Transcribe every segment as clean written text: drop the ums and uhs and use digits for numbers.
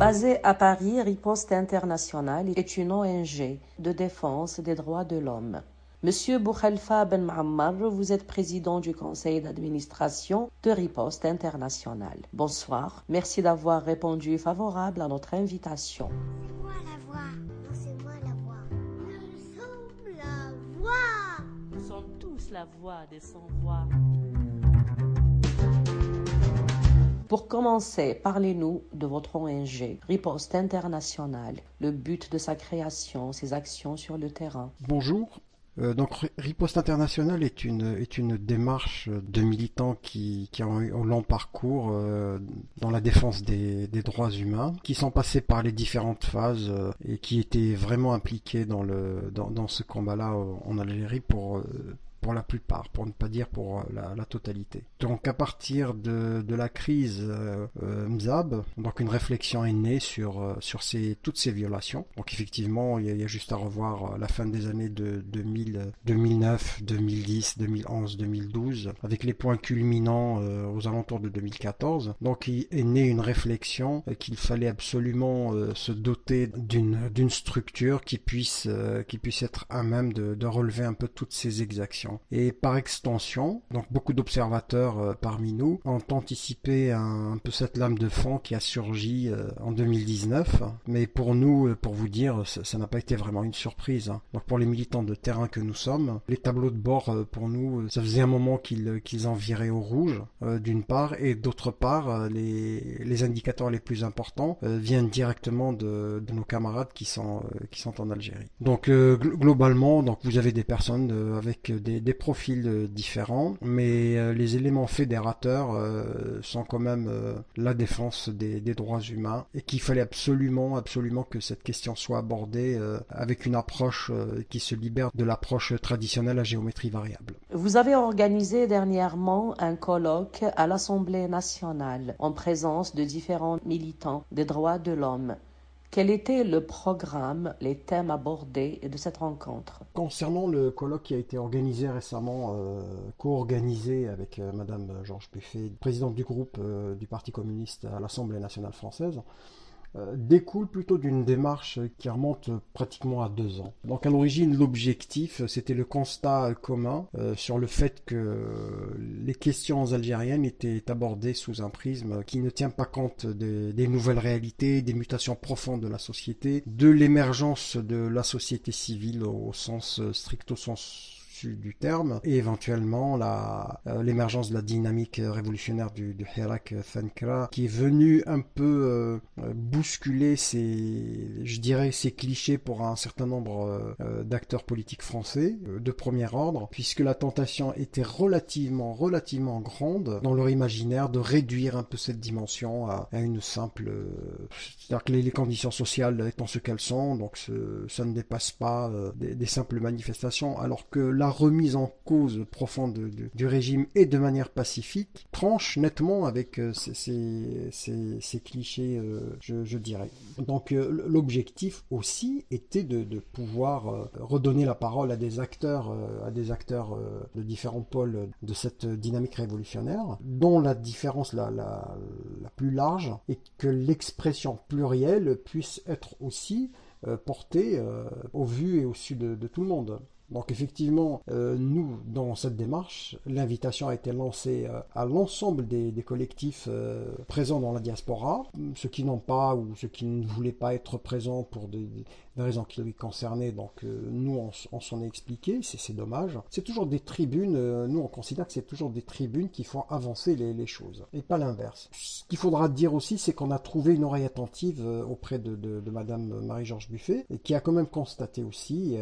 Basée à Paris, Riposte Internationale est une ONG de défense des droits de l'homme. Monsieur Boukhalifa Ben Ma'ammar, vous êtes président du conseil d'administration de Riposte Internationale. Bonsoir, merci d'avoir répondu favorable à notre invitation. C'est moi la voix. Non, c'est moi la voix. Nous sommes la voix. Nous sommes tous la voix des sans-voix. Pour commencer, parlez-nous de votre ONG, Riposte Internationale, le but de sa création, ses actions sur le terrain. Bonjour. Donc Riposte Internationale est une démarche de militants qui ont eu un long parcours dans la défense des droits humains, qui sont passés par les différentes phases et qui étaient vraiment impliqués dans ce combat-là en Algérie pour la plupart, pour ne pas dire pour la totalité. Donc à partir de la crise Mzab, donc une réflexion est née sur toutes ces violations. Donc effectivement, il y a juste à revoir la fin des années de 2009, 2010, 2011, 2012, avec les points culminants aux alentours de 2014. Donc il est né une réflexion qu'il fallait absolument se doter d'une structure qui puisse être à même de relever un peu toutes ces exactions. Et par extension, donc beaucoup d'observateurs parmi nous ont anticipé un peu cette lame de fond qui a surgi en 2019. Mais pour nous, pour vous dire, ça n'a pas été vraiment une surprise. Donc pour les militants de terrain que nous sommes, les tableaux de bord pour nous, ça faisait un moment qu'ils en viraient au rouge, d'une part, et d'autre part, les indicateurs les plus importants viennent directement de nos camarades qui sont en Algérie. Donc globalement, donc vous avez des personnes avec des profils différents, mais les éléments fédérateurs sont quand même la défense des droits humains et qu'il fallait absolument que cette question soit abordée avec une approche qui se libère de l'approche traditionnelle à géométrie variable. Vous avez organisé dernièrement un colloque à l'Assemblée nationale en présence de différents militants des droits de l'homme. Quel était le programme, les thèmes abordés de cette rencontre? Concernant le colloque qui a été organisé récemment, co-organisé avec Madame Georges Buffet, présidente du groupe du Parti communiste à l'Assemblée nationale française, découle plutôt d'une démarche qui remonte pratiquement à 2 ans. Donc à l'origine, l'objectif, c'était le constat commun sur le fait que les questions algériennes étaient abordées sous un prisme qui ne tient pas compte des nouvelles réalités, des mutations profondes de la société, de l'émergence de la société civile au sens stricto sensu du terme, et éventuellement l'émergence de la dynamique révolutionnaire du Hirak Thankra, qui est venu un peu bousculer ces clichés pour un certain nombre d'acteurs politiques français de premier ordre, puisque la tentation était relativement grande dans leur imaginaire de réduire un peu cette dimension à une simple... c'est-à-dire que les conditions sociales étant ce qu'elles sont, donc ça ne dépasse pas des simples manifestations, alors que la remise en cause profonde du régime et de manière pacifique tranche nettement avec ces clichés, je dirais. Donc l'objectif aussi était de pouvoir redonner la parole à des acteurs de différents pôles de cette dynamique révolutionnaire, dont la différence la plus large est que l'expression plurielle puisse être aussi portée au vu et au su de tout le monde. Donc effectivement, nous, dans cette démarche, l'invitation a été lancée à l'ensemble des collectifs présents dans la diaspora, ceux qui n'ont pas ou ceux qui ne voulaient pas être présents pour des raisons qui les concernaient, donc nous on s'en est expliqué, c'est dommage. C'est toujours des tribunes, nous on considère que c'est toujours des tribunes qui font avancer les choses, et pas l'inverse. Ce qu'il faudra dire aussi, c'est qu'on a trouvé une oreille attentive auprès de Madame Marie-Georges Buffet, et qui a quand même constaté aussi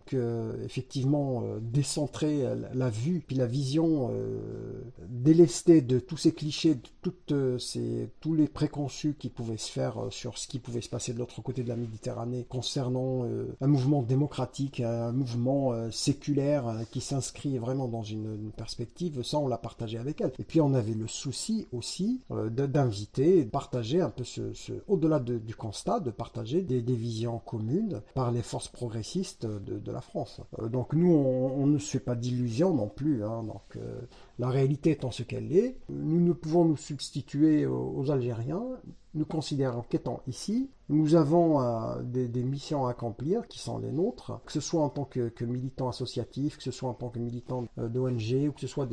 que effectivement décentrer la vue puis la vision délestée de tous ces clichés, de tous les préconçus qui pouvaient se faire sur ce qui pouvait se passer de l'autre côté de la Méditerranée concernant un mouvement démocratique, un mouvement séculaire qui s'inscrit vraiment dans une perspective, ça on l'a partagé avec elle. Et puis on avait le souci aussi d'inviter, de partager un peu au-delà du constat, de partager des visions communes par les forces progressistes de la France. Donc nous, on ne se fait pas d'illusions non plus. Donc la réalité étant ce qu'elle est, nous ne pouvons nous substituer aux Algériens nous considérons qu'étant ici, nous avons des missions à accomplir qui sont les nôtres, que ce soit en tant que militants associatifs, que ce soit en tant que militants d'ONG, ou que ce soit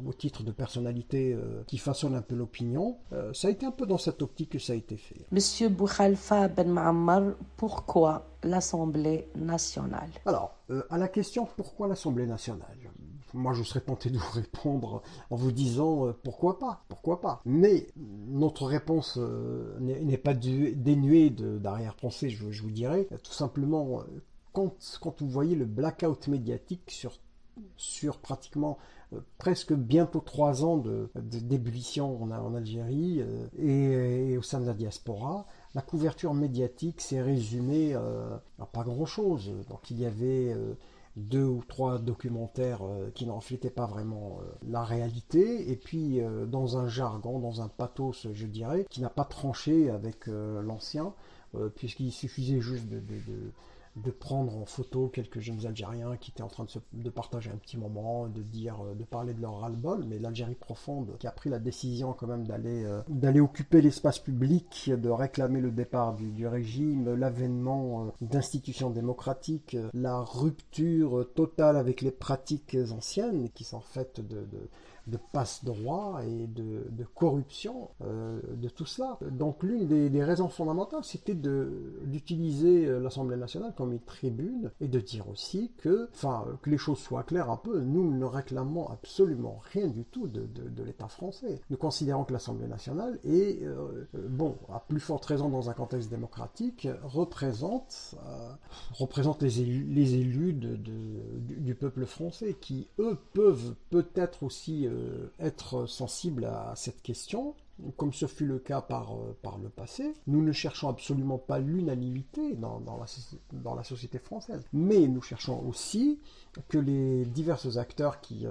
au titre de personnalités qui façonnent un peu l'opinion. Ça a été un peu dans cette optique que ça a été fait. Monsieur Boukhalifa Ben Ma'ammar, pourquoi l'Assemblée nationale? Alors, à la question pourquoi l'Assemblée nationale, moi je serais tenté de vous répondre en vous disant pourquoi pas. Mais notre réponse n'est pas dénuée d'arrière-pensée, je vous dirais. Tout simplement, quand vous voyez le blackout médiatique sur pratiquement presque bientôt 3 ans d'ébullition en Algérie et au sein de la diaspora, la couverture médiatique s'est résumée à pas grand-chose. Donc il y avait 2 ou 3 documentaires qui ne reflétaient pas vraiment la réalité, et puis dans un jargon, dans un pathos, je dirais, qui n'a pas tranché avec l'ancien, puisqu'il suffisait juste de prendre en photo quelques jeunes Algériens qui étaient en train de partager un petit moment, de parler de leur ras-le-bol, mais l'Algérie profonde, qui a pris la décision quand même d'aller occuper l'espace public, de réclamer le départ du régime, l'avènement d'institutions démocratiques, la rupture totale avec les pratiques anciennes qui sont faites de passe-droit et de corruption, de tout cela. Donc l'une des raisons fondamentales, c'était d'utiliser l'Assemblée nationale comme une tribune et de dire aussi que les choses soient claires un peu, nous ne réclamons absolument rien du tout de l'État français. Nous considérons que l'Assemblée nationale est, à plus forte raison dans un contexte démocratique, représente les élus du peuple français qui, eux, peuvent peut-être aussi être sensibles à cette question, comme ce fut le cas par le passé. Nous ne cherchons absolument pas l'unanimité dans la société française, mais nous cherchons aussi que les divers acteurs qui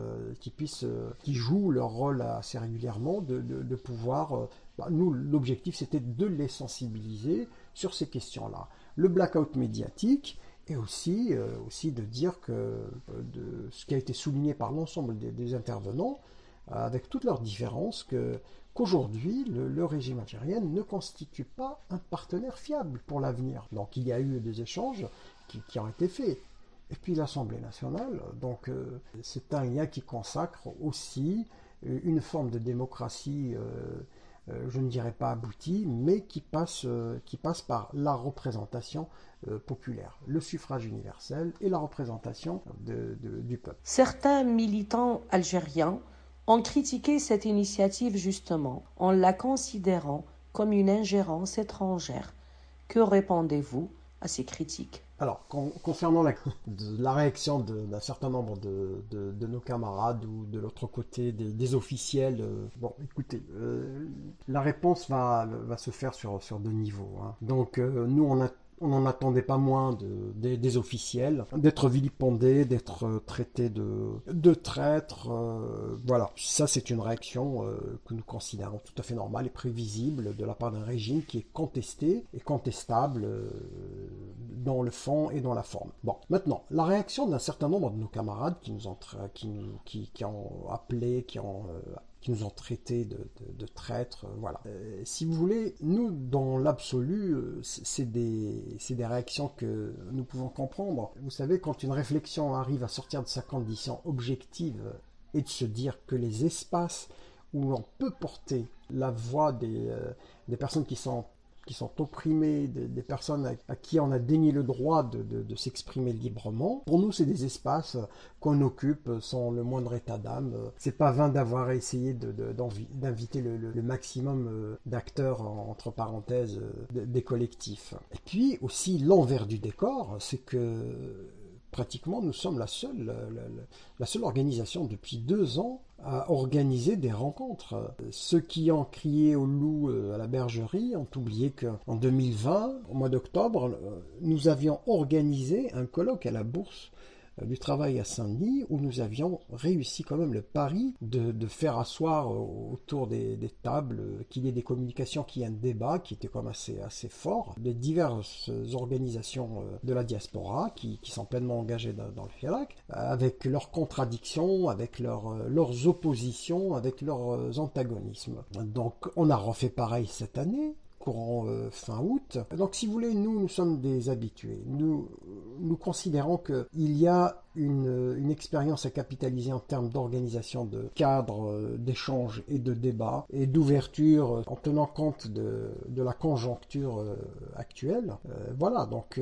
jouent leur rôle assez régulièrement, de pouvoir... nous, l'objectif, c'était de les sensibiliser sur ces questions-là. Le blackout médiatique, et aussi de dire que ce qui a été souligné par l'ensemble des intervenants, avec toutes leurs différences, qu'aujourd'hui, le régime algérien ne constitue pas un partenaire fiable pour l'avenir. Donc il y a eu des échanges qui ont été faits. Et puis l'Assemblée nationale, donc c'est un lien qui consacre aussi une forme de démocratie, je ne dirais pas aboutie, mais qui passe par la représentation populaire, le suffrage universel et la représentation du peuple. Certains militants algériens ont critiqué cette initiative justement en la considérant comme une ingérence étrangère. Que répondez-vous à ces critiques? Alors, concernant la réaction d'un certain nombre de nos camarades ou de l'autre côté des officiels, écoutez, la réponse va se faire sur 2 niveaux. Hein. Donc, nous, on n'en attendait pas moins des officiels, d'être vilipendés, d'être traités de traîtres. Voilà, ça c'est une réaction que nous considérons tout à fait normale et prévisible de la part d'un régime qui est contesté et contestable dans le fond et dans la forme. Bon, maintenant, la réaction d'un certain nombre de nos camarades qui nous ont appelés, qui nous ont traités de traîtres, voilà. Si vous voulez, nous, dans l'absolu, c'est des réactions que nous pouvons comprendre. Vous savez, quand une réflexion arrive à sortir de sa condition objective et de se dire que les espaces où l'on peut porter la voix des personnes qui sont opprimées, des personnes à qui on a dénié le droit de s'exprimer librement. Pour nous, c'est des espaces qu'on occupe sans le moindre état d'âme. C'est pas vain d'avoir essayé d'inviter le maximum d'acteurs, entre parenthèses, des collectifs. Et puis aussi, l'envers du décor, c'est que pratiquement, nous sommes la seule organisation depuis 2 ans à organiser des rencontres. Ceux qui ont crié au loup à la bergerie ont oublié qu'en 2020, au mois d'octobre, nous avions organisé un colloque à la Bourse du travail à Saint-Denis, où nous avions réussi quand même le pari de faire asseoir autour des tables, qu'il y ait des communications, qu'il y ait un débat qui était quand même assez fort, des diverses organisations de la diaspora qui sont pleinement engagées dans le FIRAC, avec leurs contradictions, avec leurs oppositions, avec leurs antagonismes. Donc on a refait pareil cette année, courant fin août. Donc si vous voulez, nous sommes des habitués. Nous considérons qu'il y a une expérience à capitaliser en termes d'organisation de cadre, d'échange et de débat et d'ouverture en tenant compte de la conjoncture actuelle. Voilà, donc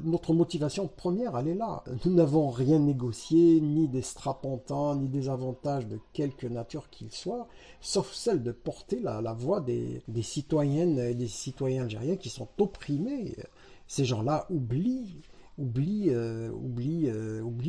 notre motivation première, elle est là. Nous n'avons rien négocié, ni des strapontins, ni des avantages de quelque nature qu'ils soient, sauf celle de porter la voix des citoyennes et des citoyens algériens qui sont opprimés. Ces gens-là oublient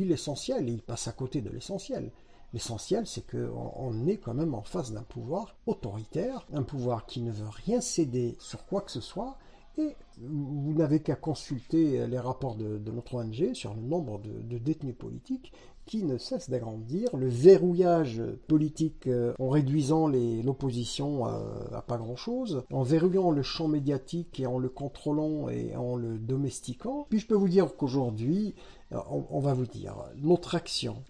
l'essentiel et ils passent à côté de l'essentiel. L'essentiel, c'est qu'on est quand même en face d'un pouvoir autoritaire, un pouvoir qui ne veut rien céder sur quoi que ce soit. Et vous n'avez qu'à consulter les rapports de notre ONG sur le nombre de détenus politiques qui ne cesse d'agrandir, le verrouillage politique en réduisant l'opposition à pas grand-chose, en verrouillant le champ médiatique et en le contrôlant et en le domestiquant. Puis je peux vous dire qu'aujourd'hui, on va vous dire, notre action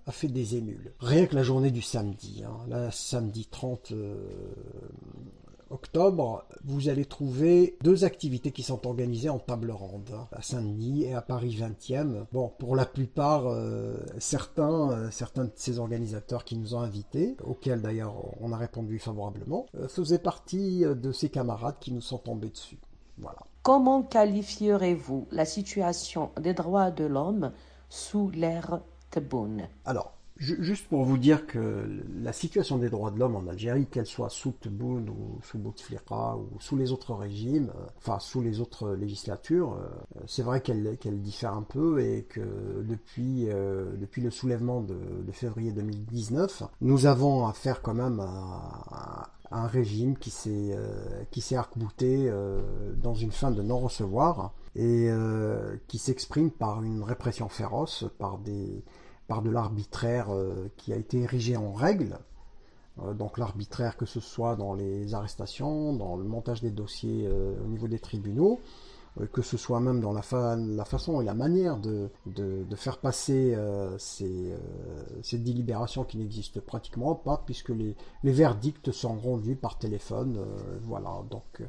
a fait des émules. Rien que la journée du samedi, la samedi 30 octobre, vous allez trouver 2 activités qui sont organisées en table ronde, à Saint-Denis et à Paris 20e. Bon, pour la plupart, certains de ces organisateurs qui nous ont invités, auxquels d'ailleurs on a répondu favorablement, faisaient partie de ces camarades qui nous sont tombés dessus. Voilà. Comment qualifierez-vous la situation des droits de l'homme sous l'ère Tebboune? Alors, juste pour vous dire que la situation des droits de l'homme en Algérie, qu'elle soit sous Tebboune ou sous Bouteflika ou sous les autres régimes, enfin sous les autres législatures, c'est vrai qu'elle diffère un peu et que depuis le soulèvement de février 2019, nous avons affaire quand même à un régime qui s'est arc-bouté dans une fin de non-recevoir et qui s'exprime par une répression féroce, par de l'arbitraire qui a été érigé en règle. Donc l'arbitraire, que ce soit dans les arrestations, dans le montage des dossiers au niveau des tribunaux, que ce soit même dans la façon et la manière de faire passer ces délibérations qui n'existent pratiquement pas, puisque les verdicts sont rendus par téléphone. Voilà, donc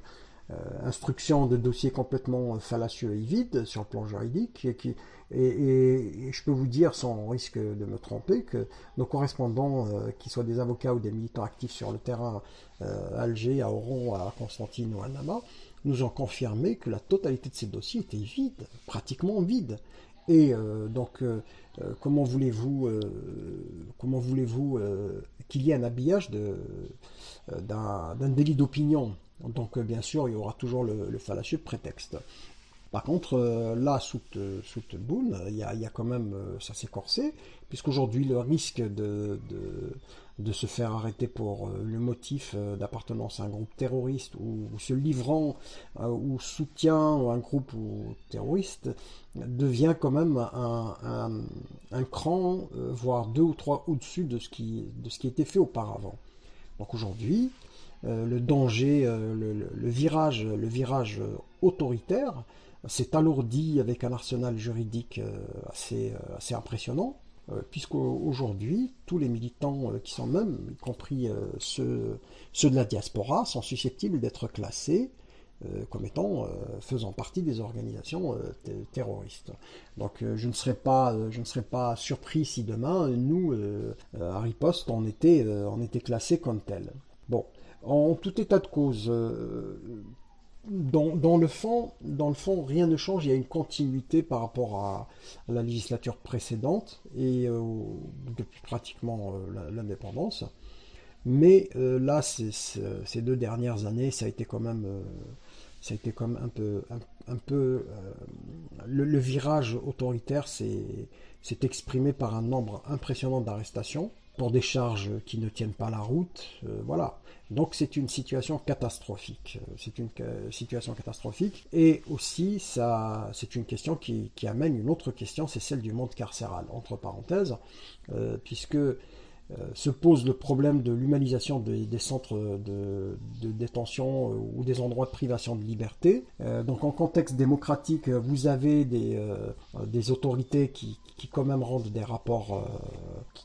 instruction de dossiers complètement fallacieux et vides sur le plan juridique, et je peux vous dire, sans risque de me tromper, que nos correspondants, qu'ils soient des avocats ou des militants actifs sur le terrain à Alger, à Oran, à Constantine ou à Nama, nous ont confirmé que la totalité de ces dossiers étaient vides, pratiquement vides. Et donc, comment voulez-vous qu'il y ait un habillage d'un délit d'opinion? Donc, bien sûr, il y aura toujours le fallacieux prétexte. Par contre, là, sous Tebboune, il y a quand même, ça s'est corsé, puisqu'aujourd'hui, le risque de se faire arrêter pour le motif d'appartenance à un groupe terroriste ou se livrant ou soutien à un groupe terroriste devient quand même un cran, voire 2 ou 3 au-dessus de ce qui était fait auparavant. Donc aujourd'hui, le danger, le virage autoritaire s'est alourdi avec un arsenal juridique assez impressionnant, puisqu'aujourd'hui, tous les militants qui sont même, y compris ceux de la diaspora, sont susceptibles d'être classés comme étant faisant partie des organisations terroristes. Donc je ne serais pas surpris si demain, nous, à Riposte, on était classés comme tel. Bon, en tout état de cause, dans le fond, rien ne change. Il y a une continuité par rapport à la législature précédente et depuis pratiquement l'indépendance. Mais là, ces 2 dernières années, ça a été quand même un peu le virage autoritaire s'est exprimé par un nombre impressionnant d'arrestations pour des charges qui ne tiennent pas la route. Voilà. Donc c'est une situation catastrophique. C'est une situation catastrophique. Et aussi, c'est une question qui amène une autre question, c'est celle du monde carcéral, entre parenthèses, puisque se pose le problème de l'humanisation des centres de détention ou des endroits de privation de liberté. Donc en contexte démocratique, vous avez des autorités qui quand même rendent des rapports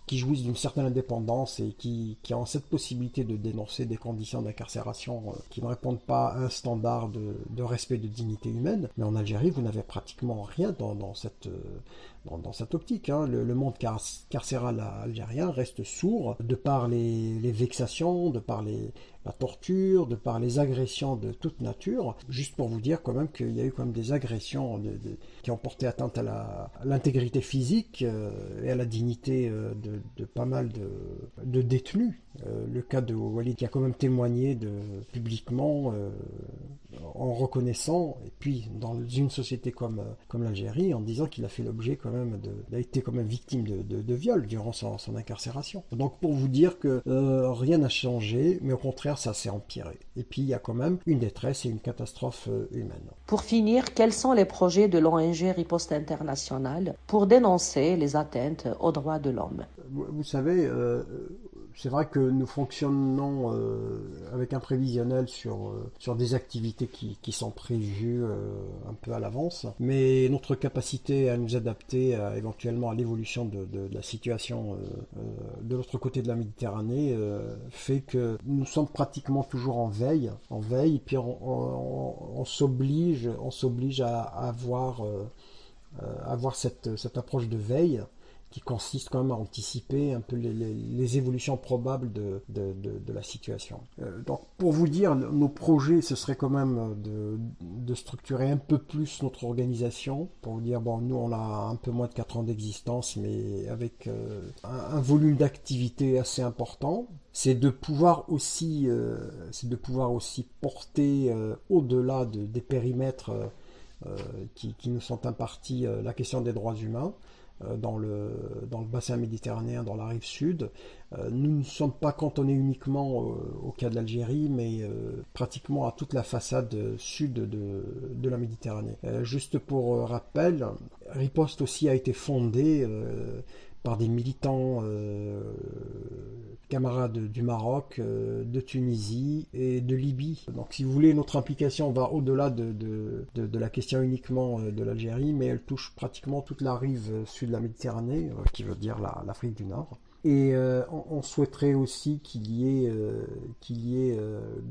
qui jouissent d'une certaine indépendance et qui ont cette possibilité de dénoncer des conditions d'incarcération qui ne répondent pas à un standard de respect de dignité humaine. Mais en Algérie, vous n'avez pratiquement rien dans cette optique. Hein. Le monde carcéral algérien reste sourd de par les vexations, de par la torture, de par les agressions de toute nature. Juste pour vous dire quand même qu'il y a eu quand même des agressions qui ont porté atteinte à l'intégrité physique et à la dignité de pas mal de détenus. Le cas de Walid qui a quand même témoigné publiquement en reconnaissant, et puis dans une société comme l'Algérie, en disant qu'il a fait l'objet quand même il a été quand même victime de viol durant son incarcération. Donc pour vous dire que rien n'a changé, mais au contraire ça s'est empiré. Et puis il y a quand même une détresse et une catastrophe humaine. Pour finir, quels sont les projets de l'ONG Riposte Internationale pour dénoncer les atteintes aux droits de l'homme? Vous savez, c'est vrai que nous fonctionnons avec un prévisionnel sur des activités qui sont prévues un peu à l'avance, mais notre capacité à nous adapter éventuellement à l'évolution de la situation de l'autre côté de la Méditerranée fait que nous sommes pratiquement toujours en veille, et puis on s'oblige à avoir cette approche de veille qui consiste quand même à anticiper un peu les évolutions probables de la situation. Donc pour vous dire, nos projets, ce serait quand même de structurer un peu plus notre organisation, pour vous dire, bon, nous on a un peu moins de 4 ans d'existence, mais avec un volume d'activité assez important. C'est de pouvoir aussi porter au-delà des périmètres qui nous sont impartis la question des droits humains, dans le bassin méditerranéen, dans la rive sud. Nous ne sommes pas cantonnés uniquement au cas de l'Algérie, mais pratiquement à toute la façade sud de la Méditerranée. Juste pour rappel, Riposte aussi a été fondée par des militants camarades du Maroc, de Tunisie et de Libye. Donc si vous voulez, notre implication va au-delà de la question uniquement de l'Algérie, mais elle touche pratiquement toute la rive sud de la Méditerranée, qui veut dire l'Afrique du Nord. Et on souhaiterait aussi qu'il y ait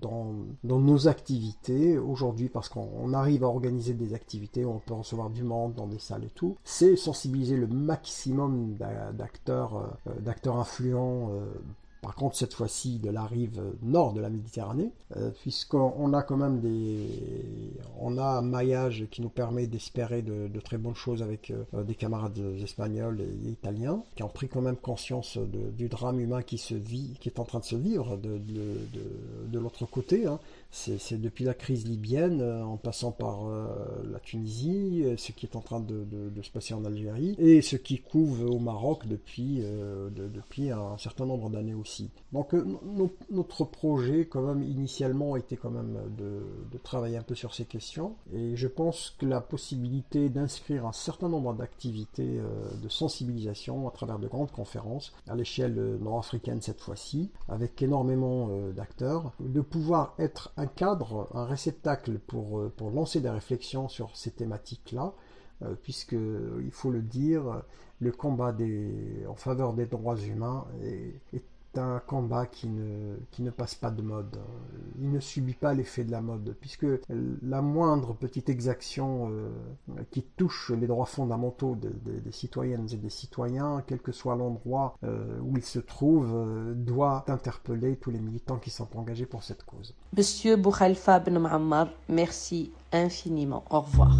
dans nos activités aujourd'hui, parce qu'on arrive à organiser des activités où on peut recevoir du monde dans des salles et tout, c'est sensibiliser le maximum d'acteurs influents. Par contre, cette fois-ci, de la rive nord de la Méditerranée, puisqu'on a quand même un maillage qui nous permet d'espérer de très bonnes choses avec des camarades espagnols et italiens, qui ont pris quand même conscience du drame humain qui est en train de se vivre de l'autre côté. Hein. C'est depuis la crise libyenne, en passant par la Tunisie, ce qui est en train de se passer en Algérie, et ce qui couve au Maroc depuis un certain nombre d'années aussi. Donc notre projet quand même initialement était quand même de travailler un peu sur ces questions, et je pense que la possibilité d'inscrire un certain nombre d'activités de sensibilisation à travers de grandes conférences à l'échelle nord-africaine cette fois-ci, avec énormément d'acteurs, de pouvoir être un cadre, un réceptacle pour lancer des réflexions sur ces thématiques-là, puisque, il faut le dire, le combat en faveur des droits humains est un combat qui ne passe pas de mode. Il ne subit pas l'effet de la mode, puisque la moindre petite exaction qui touche les droits fondamentaux des citoyennes et des citoyens, quel que soit l'endroit où ils se trouvent, doit interpeller tous les militants qui sont engagés pour cette cause. Monsieur Boukhalifa Ben Ma'ammar, merci infiniment. Au revoir.